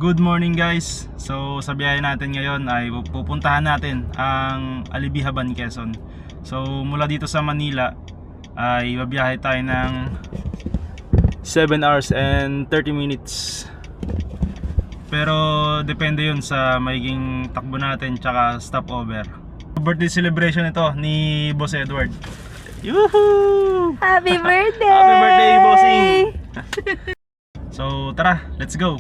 Good morning guys. So sa biyahe natin ngayon ay pupuntahan natin ang Alibihaban, Quezon. So mula dito sa Manila ay babiyahe tayo ng 7 hours and 30 minutes. Pero depende yun sa magiging takbo natin tsaka stopover. Birthday celebration ito ni Boss Edward. Yuhu! Happy birthday! Happy birthday, bossing! So tara, let's go!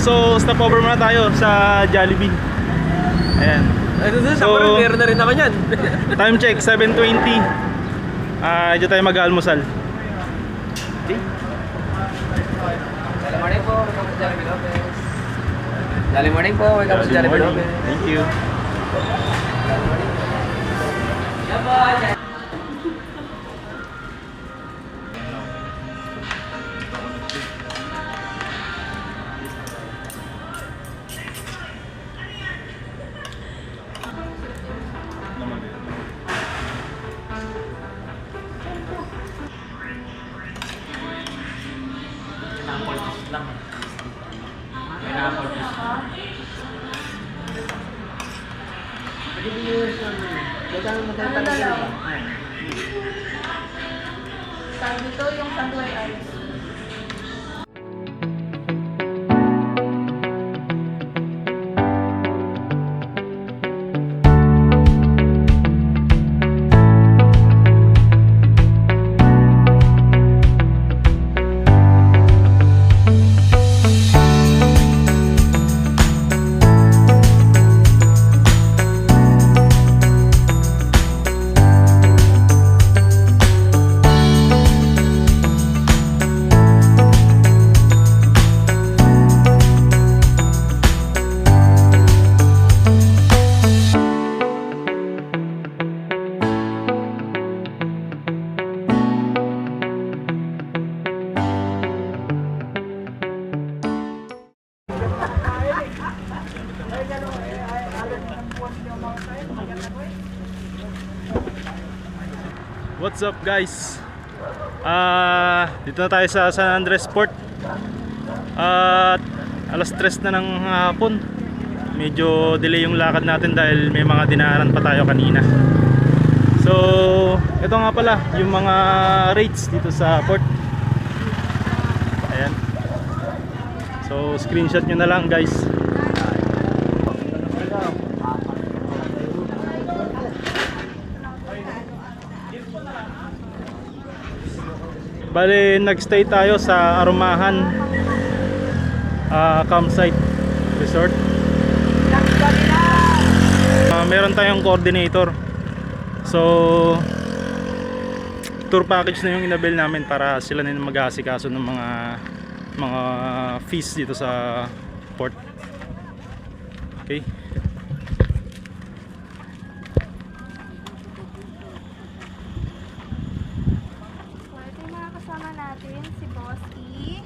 So stopover muna tayo sa Jollibee. Ayan. So, meron na rin naman yan. Time check 7:20. Dito tayo mag-almusal. Okay. Morning po, welcome to Jollibee Lopez. Morning po, welcome to Jollibee Lopez. Thank you. Ano dalawa? Sabi dito yung Sunday Ice. What's up guys? Dito na tayo sa San Andres Port. Alas 3 na ng hapon. Medyo delay yung lakad natin dahil may mga dinaanan pa tayo kanina. So, ito nga pala yung mga rates dito sa port. Ayan. So, screenshot nyo na lang guys. Bale, nagstay tayo sa Arumahan Campsite Resort. Meron tayong coordinator. So, tour package na yung inabil namin para sila na yung mag-aasikaso ng mga fees dito sa port. Okay. Si Boss E,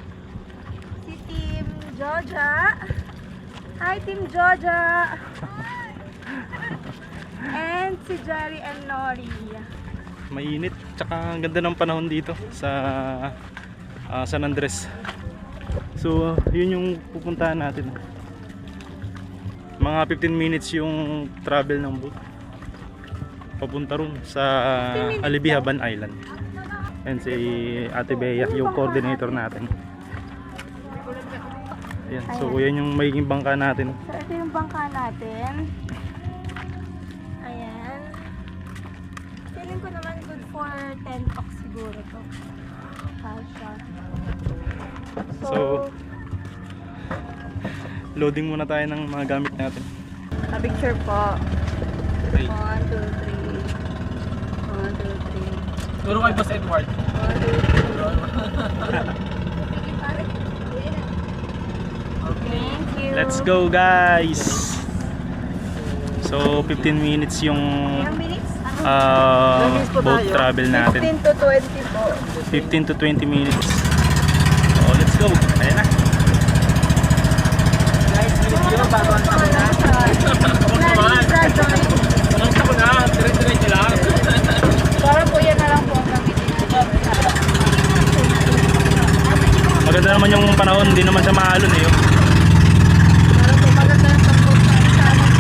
si Team Joja. Hi Team Joja. And si Jerry and Nori. Mainit, tsaka ang ganda ng panahon dito sa San Andres. So yun yung pupuntahan natin. Mga 15 minutes yung travel ng boat papunta ron sa Alibihaban Island. And si Ate Bea, yung coordinator natin. Ayan, so yan yung magiging bangka natin. So ito yung bangka natin. Ayan. Feeling ko naman good for 10 bucks siguro to. Kasha. So loading muna tayo ng mga gamit natin. Picture po. Okay. 1, 2, 3. 1, 2, 3. Turo kay Boss Edward. 1, 2, 3. Thank you. Let's go guys. So 15 minutes yung Ilang minutes? Ano? boat travel natin. 15 to 20 po. 15 to 20 minutes. So let's go. Ayan na. Guys, video bago ang tabi na. Anong sa ko na? Dire-diretso lang. Para po yan na lang po ang gamitin natin. Maganda naman yung panahon, hindi naman siya maalon eh. Para po maganda yung pag-post natin sa amin.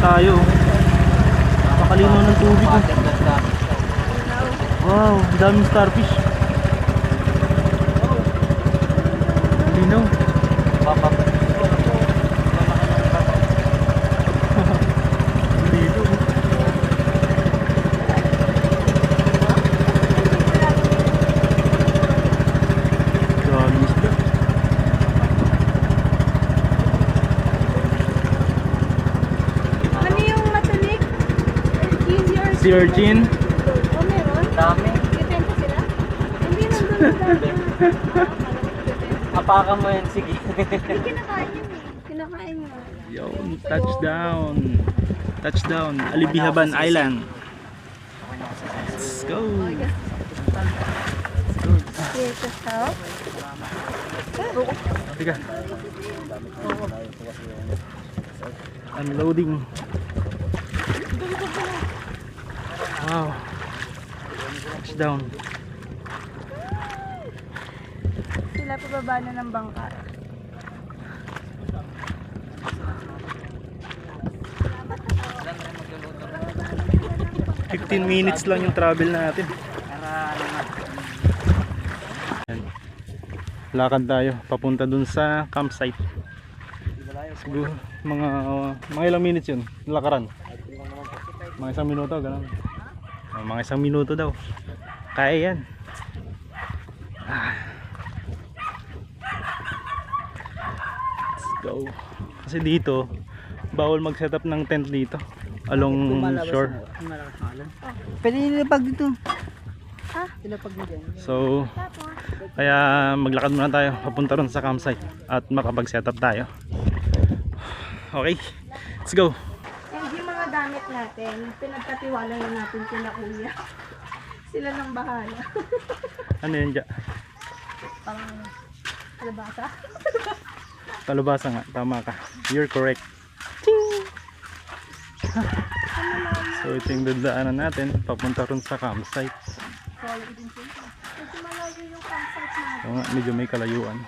Tayo. Napakalinaw ng tubig. Wow, ang daming starfish. Linaw. Dito. Daming isda. Ano yung matulik? Easier. Sea urchin. Oh, meron? Dami. Kitento sila? Hindi nandun na dati. Apakan mo yan, sige. Kinakain yun eh. Kinakain yun. Yun, touchdown. Touchdown. Alibihaban Island. Let's go. Here's the help. Tiga. Unloading. Wow. Touchdown. Sila pababa na ng bangka. $15 minutes lang yung travel natin. Ayan. Lakad tayo papunta dun sa campsite. Siguro mga ilang minutes yun lakaran. Mga isang minuto ganun. Mga isang minuto daw. Kaya yan. Let's go. Kasi dito bawal mag set up ng tent dito along shore. Pwede nilapag dito. Ha? Nilapag mo dyan. So kaya maglakad muna tayo papunta ron sa campsite at makapag set up tayo. Okay, let's go. And yung mga damit natin, pinagkatiwala na natin kina kuya. Sila nang bahala. Ano yun dyan? Parang alabasa. Palubasa nga, tama ka. You're correct. So ito yung dadaanan natin papunta ron sa campsite. Kasi malayo yung campsite natin. So nga, medyo may kalayuan.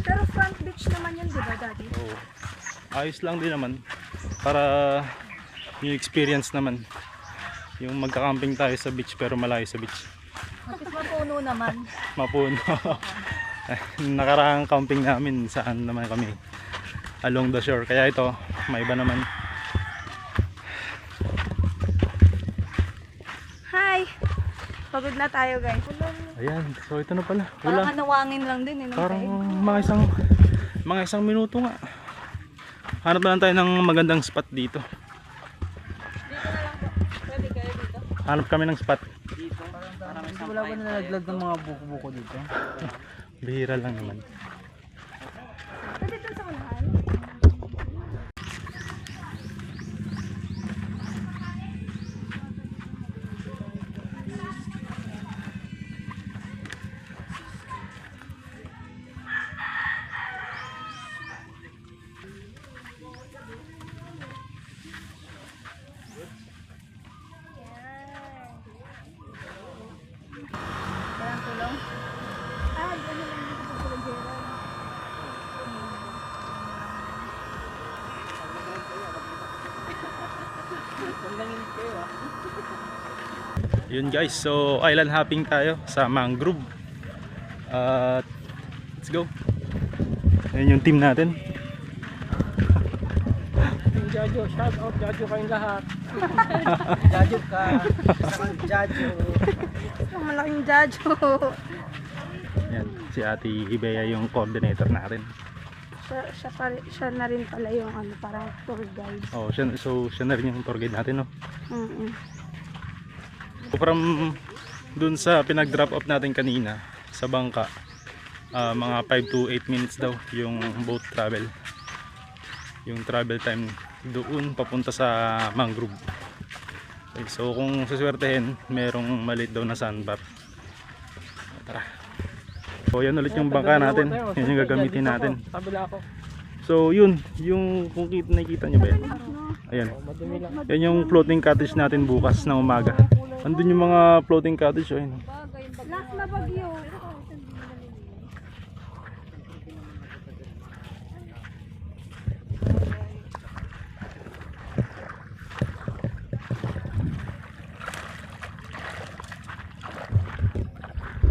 Pero front beach naman yun, di ba, Daddy? Oo. Ayos lang din naman para yung experience naman. Yung magka-camping tayo sa beach pero malayo sa beach. At least mapuno naman. Mapuno. Nakaraang camping namin saan naman kami along the shore, kaya ito may iba naman. Hi! Pagod na tayo, guys. Ayan, so ito na pala. Parang Wala. kanawangin lang din, eh. Parang mga isang minuto nga. Hanap na lang tayo ng magandang spot dito. Dito na lang po. Pwede kayo dito. Hanap kami ng spot. Wala ba nalaglag ng mga buko-buko dito? Bihira lang naman. Pwede dito sa unahan. tulong? Ah, ano lang dito sa Gerald. Yun guys, so island hopping tayo sa mangrove. At let's go. Ayan yung team natin. Jajo, shout out Jajo kayong lahat. Jajo ka. Isang Jajo. Ang malaking judge. Yan, si Ate Ibea yung coordinator natin. Siya na rin pala yung ano, parang tour guide. Oh, siya na rin yung tour guide natin, no. From dun sa pinag-drop off natin kanina sa bangka, mga 5 to 8 minutes daw yung boat travel. Yung travel time doon papunta sa mangrove. Okay, so kung suswertehin, merong maliit daw na sandbar. Tara. So yan ulit yung bangka natin. Yan yung gagamitin natin. So yun, yung kung nakikita nyo ba yan? Ayan. Yan yung floating cottage natin bukas na umaga. Andun yung mga floating cottage. Ayun. Last na bagyo.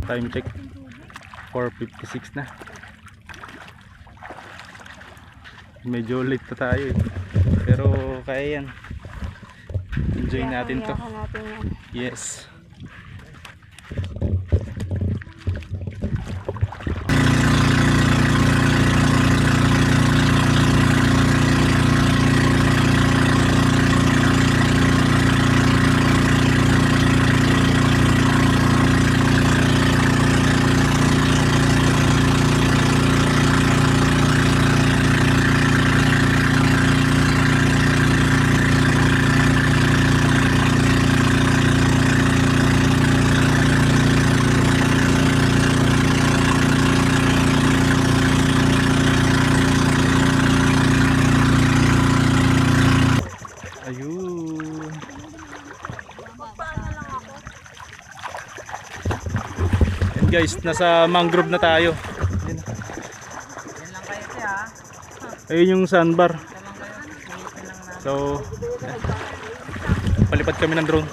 Time check 4:56 na. Medyo late na tayo eh. Pero kaya yan. Enjoy natin to. Yes. Ayun. Yan guys, nasa mangrove na tayo. Ayun. Yan lang kayo siya. Ayun yung sandbar. So, palipad kami ng drone.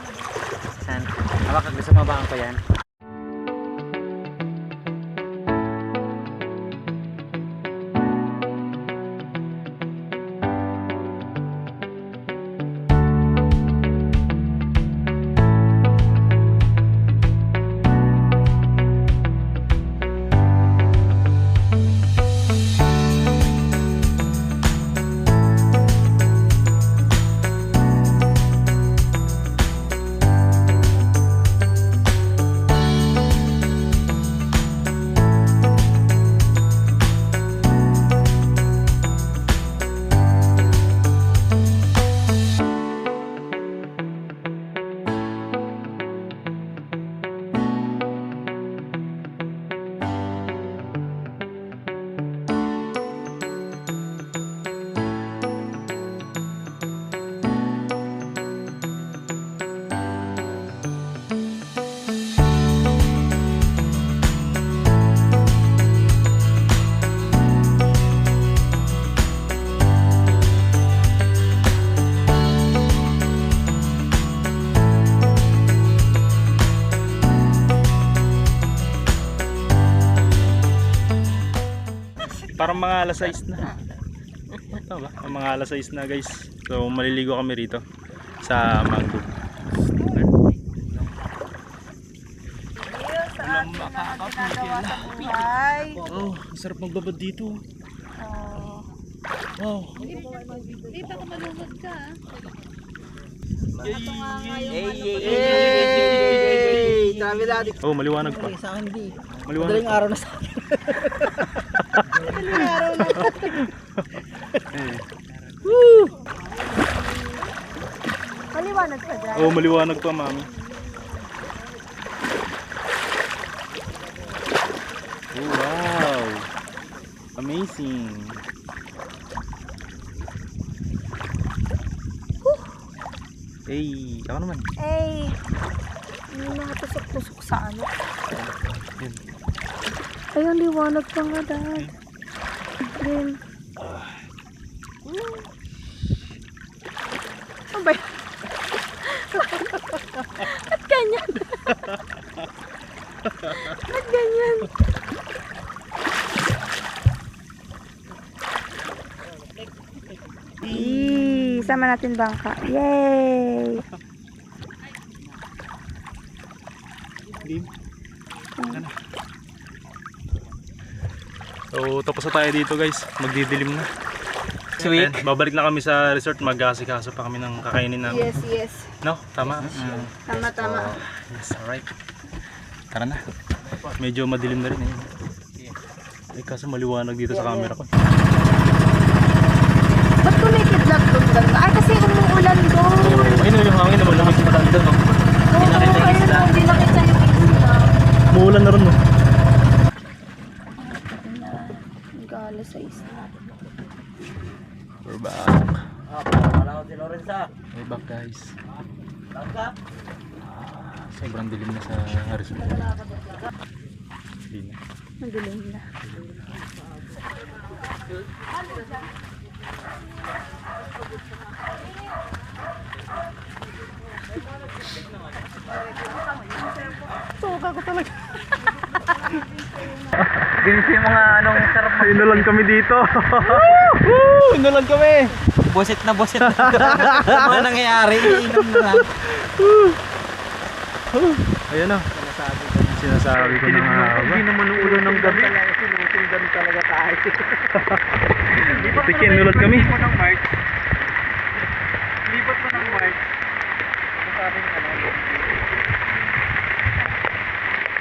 San? Hawak, gusto mabahan ko yan. Parang mga alas 6 na. Tama ba? Mga alas 6 na guys. So maliligo kami rito sa mangrove. Oh, sarap magbabad dito. Wow. Di ba ka malumod ka? Hey! Travel natin. Oh, maliwanag pa. Sa akin di. Maliwanag. Madaling araw na sa akin. Madaling araw na. Woo! Maliwanag pa dyan. Oh, maliwanag pa, mami. Oh, wow. Amazing. Hey, ako naman. Eh, may mga tusok-tusok sa ano. Yun. Ayun, liwanag pa nga dahil. Then, ano ba yan? Ba't ganyan? Ba't ganyan? Sama natin bangka. Yay! So tapos na tayo dito guys, magdidilim na. Sweet. And babalik na kami sa resort, mag-asikaso pa kami ng kakainin namin. Yes, yes. No? Tama? Tama, tama. Yes, alright. Tara na. Medyo madilim na rin eh. Eh kaso maliwanag dito sa camera ko. Ba't kumikidlat doon ganda? Ay, kasi umuulan doon. Ayun yung hangin naman, lamig sa matanda no? Oo, ayun o, hindi nakita yung isla. Umuulan na rin no? Gala sa isla. We're back. We're back guys. Sobrang dilim na sa resort. Hindi na. Madilim na. Suka ko talaga. Ginis yung mga anong sarap. Inulan kami dito. Inulan kami. Boset na boset. Ano nangyayari? Iinom na lang. Ayan na. Sinasabi ko na nga ba? Hindi naman yung ulo ng gabi. Sinusundan talaga tayo. Pikin, inulan kami. Lipat mo ng March. Lipat mo ng March. Sabi ng ano.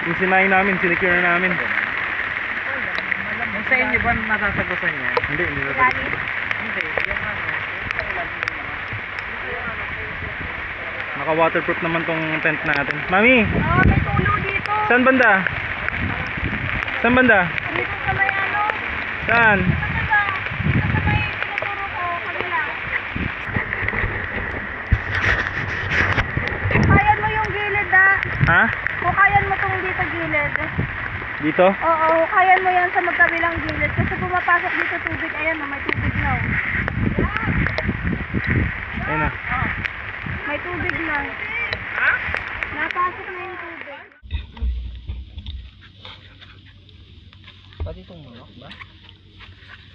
Yung sinayin namin, sinicure na namin. Yung sa inyo ba nasasagutan niya? Hindi, hindi na. Hindi. Yung ano. Naka-waterproof naman tong tent natin. Mami, Oh, may tulo dito. saan banda? Saan banda? Dito sa may ano? Saan? Saan ba? Sa may tinuturo ko, kanila. Kukayan mo yung gilid ah. Ha? Kukayan mo tong dito gilid. Dito? Oo, hukayan mo yan sa magkabilang gilid. Kasi pumapasok dito tubig. Ayan o, may tubig na oh. Ayun na. May tubig na. Ha? Napasok na yung tubig. Pati itong manok ba?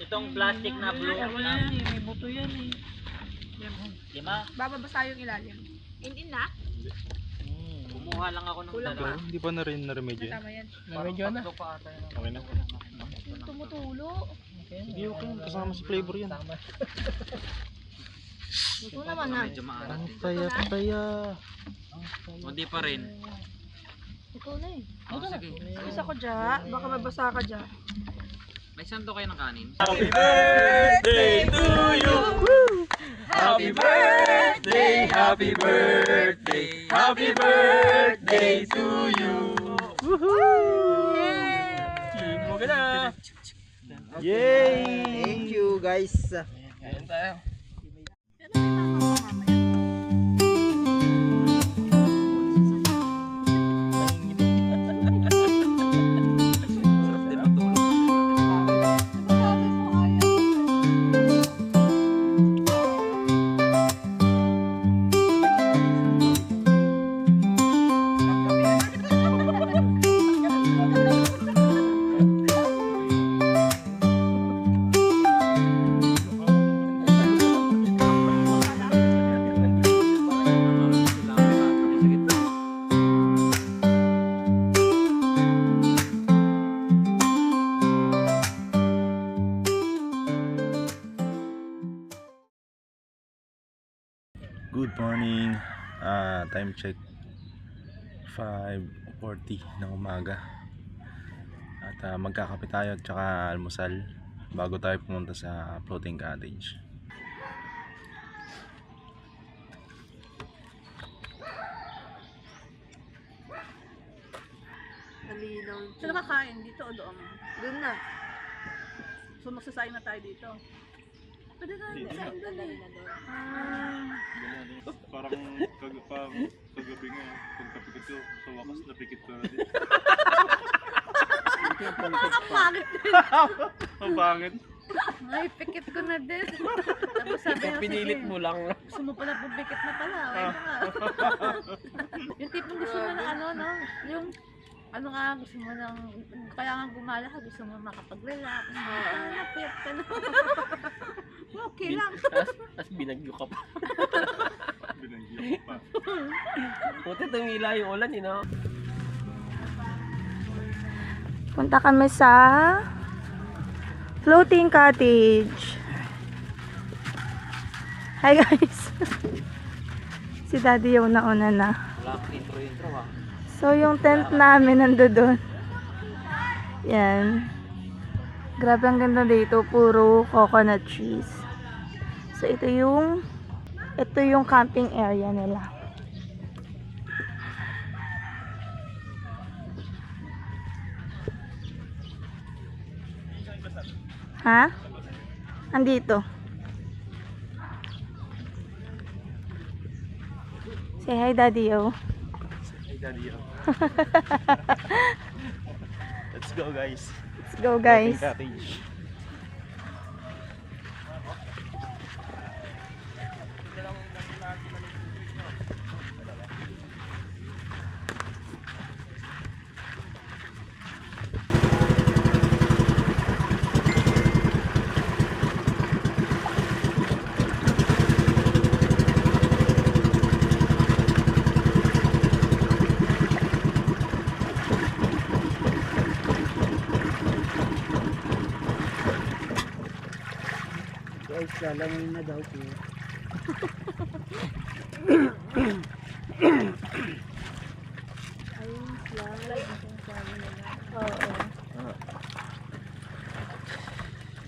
Itong plastic na blue. May buto yan eh. Lima? Bababasa yung ilalim. Hindi na? Kumuha lang ako ng dalawa. Hindi pa na rin na-remedyo yan? Tama yan. Medyo na. Okay na. Tumutulo. Hindi okay. Kasama sa flavor yan. Ito naman ha. Medyo maangat. Ang saya-saya. Hindi pa rin. Ikaw na eh. Oh, sige. Isa ko dyan. Baka mabasa ka dyan. May santo kayo ng kanin? Happy birthday to you! Happy birthday! Happy birthday! Happy birthday to you! Woohoo! Mo ka na! Yay! Thank you guys. Ayan tayo. Good morning. Time check 5:40 ng umaga. At magkakape tayo at saka almusal bago tayo pumunta sa floating cottage. Saan kakain? Dito o doon? Doon na. So magsasayang na tayo dito. Pwede na, sayang doon eh. Parang kagabi nga, pagkapikit ko, sa wakas napikit ko na din. Nakakapangit din. Ang pangit. Ay, pikit ko na din. Tapos sabi niya, Pinilit mo lang. gusto mo pala pumikit na pala. Okay na nga. Yung tipong gusto mo na ano, no? Yung ano nga, gusto mo nang, kaya nga gumala ka, gusto mo makapag-relax. Napiyat ka na. Okay lang. Tapos binagyo ka pa. Binagyo pa. Puti tumila yung ulan, you know? Punta kami sa floating cottage. Hi guys. Si Daddy yung nauna na. Wala akong intro ha. So yung tent namin nandoon. Yan. Grabe ang ganda dito, puro coconut trees. So ito yung camping area nila. Ha? Andito. Say hi, Daddy. Oh. Hey, Daddy. Let's go, guys. Let's go, guys. Cottage. Guys, lalamin na daw po.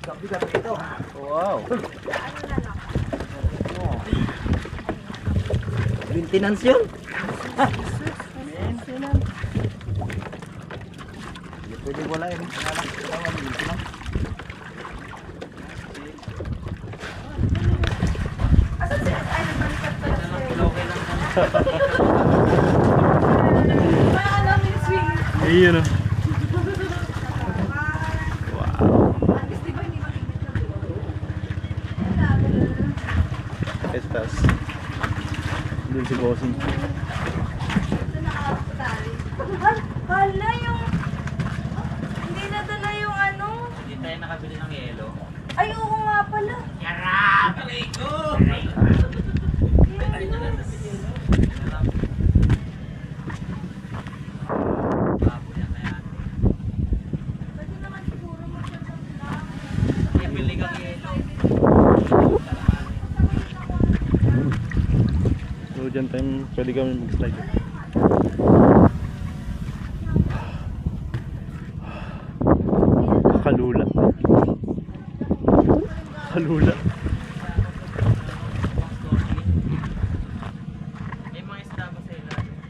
Gabi ito. Wow. Maintenance yun. Maintenance. Hindi pwede wala yun. Maintenance. Ayun o. Estas. Doon si Bossing. Hala yung... Hindi na dala yung ano. Hindi tayo nakabili ng yelo. Ay, oo nga pala. Yarap! Aray ko! So dyan time pwede kami mag-slide. Kalula. Kalula. May mga isda ba sa ilalim?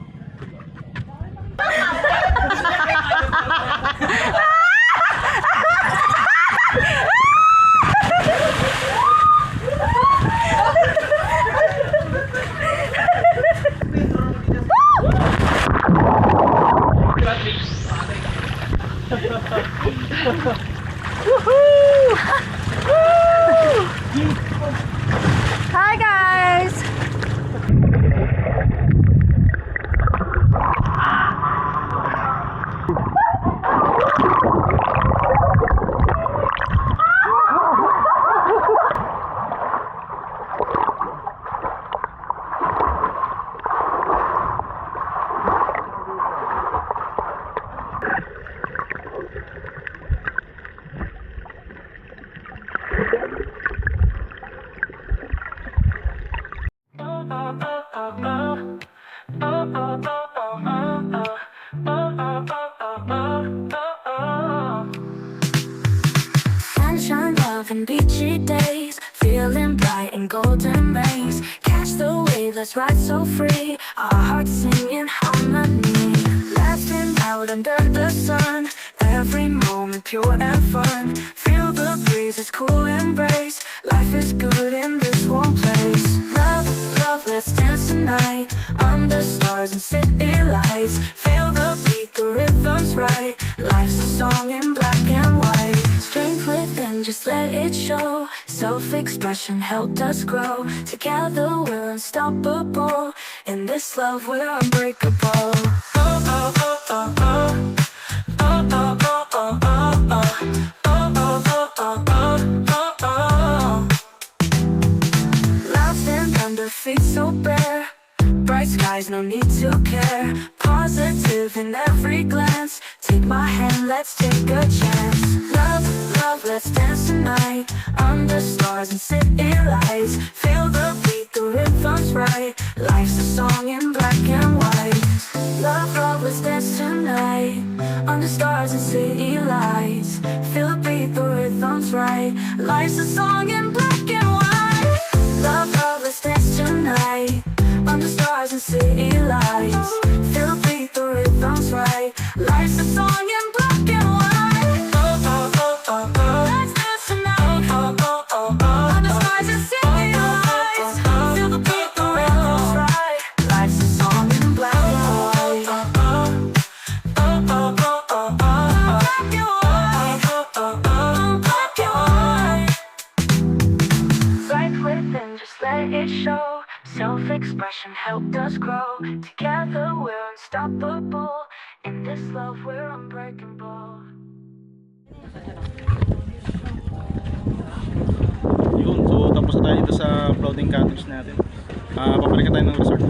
Hi guys! Sunshine, love, and beachy days, feeling bright and golden rays. Catch the wave, let's ride so free. Our hearts singing harmony, laughing out under the sun. Every moment pure and fun. Feel the breeze, it's cool embrace. Life is good in this warm place. Love, love, let's dance tonight under stars and city lights. Feel the beat, the rhythm's right. Life's a song in black. it show. Self-expression helped us grow. Together we're unstoppable. In this love we're unbreakable. Oh, oh, oh, oh, oh. Oh, oh, oh, oh, oh, oh. Oh, oh, oh, oh, oh, oh, oh. Laughing under feet so bare. Bright skies, no need to care. Positive in every glance. Take my hand, let's take a chance. Love, love, let's dance tonight. Under stars and city lights. Feel the beat, the rhythm's right. Life's a song in black and white. Love, love, let's dance tonight. Under stars and city lights. Feel the beat, the rhythm's right. Life's a song in black and white. Love, love, let's dance tonight. Under stars and city lights. Feel the beat, the rhythm's right. Life's a song in black and white. Oh, oh, oh, oh, oh. Let's dance tonight. Oh, oh, oh, oh. Under stars and city lights. Feel the beat, the rhythm's right. Life's a song in black and white. Oh, oh, oh, oh, oh, oh. Black and white. Oh, oh, oh, black and white. Right within, just let it show. Self-expression helped us grow. Together we're unstoppable. In this love we're unbreakable. Yun, so tapos na tayo dito sa floating cottage natin. Papalik na tayo ng resort.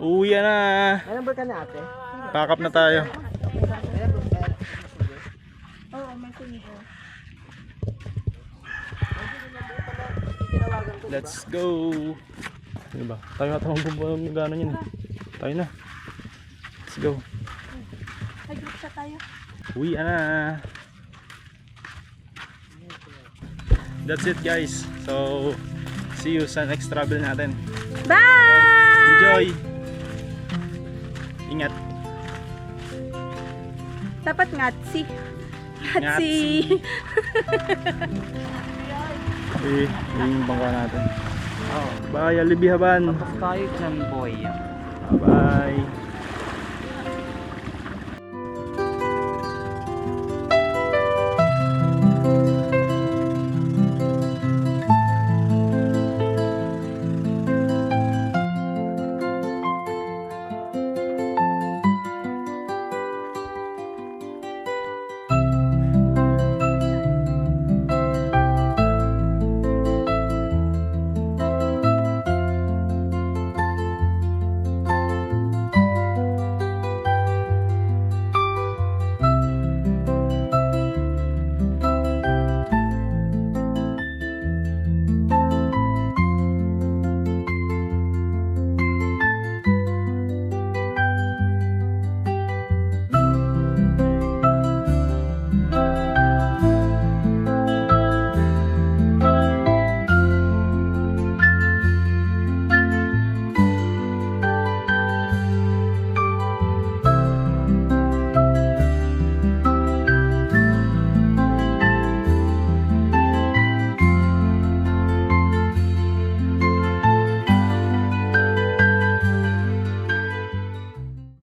Uwi na. May number ka na ate? Pack up na tayo. Let's go. Ano ba? Tayo nga tamang bumbuan ng gano'n yun eh. Tayo na. Let's go. Nag-group siya tayo. Uwi na. That's it guys. So, see you sa next travel natin. Bye! Enjoy! Ingat. Dapat ngatsi. Ngatsi. Eh, yung bangka natin. Oo. Bye, Alibihaban. Tapos tayo dyan, boy. Bye.